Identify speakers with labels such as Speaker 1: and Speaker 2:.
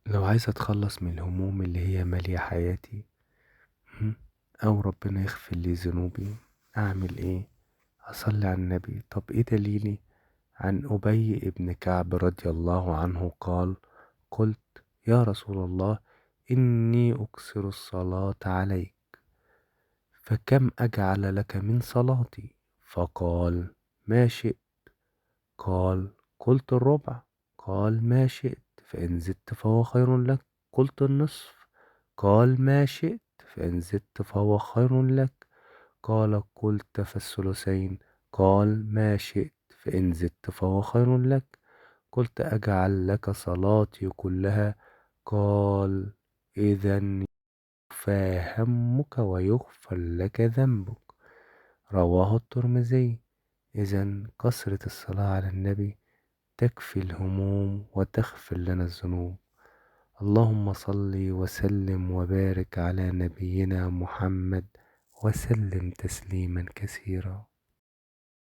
Speaker 1: لو عايز اتخلص من الهموم اللي هي مالية حياتي، م? او ربنا يغفر لي ذنوبي، اعمل ايه؟ اصلي على النبي. طب ايه دليلي؟ عن ابي ابن كعب رضي الله عنه قال: قلت يا رسول الله، اني اكثر الصلاة عليك، فكم اجعل لك من صلاتي؟ فقال: ما شئت. قال: قلت الربع. قال: ما شئت، فإن زدت فهو خير لك. قلت النصف. قال: ما شئت، فإن زدت فهو خير لك. قال: قلت فالثلثين. قال: ما شئت، فإن زدت فهو خير لك. قلت: أجعل لك صلاتي كلها؟ قال: إذا يكفى همك ويغفر لك ذنبك. رواه الترمذي. إذا كثرة الصلاة على النبي تكفي الهموم وتغفر لنا الذنوب. اللهم صل وسلم وبارك على نبينا محمد وسلم تسليما كثيرا.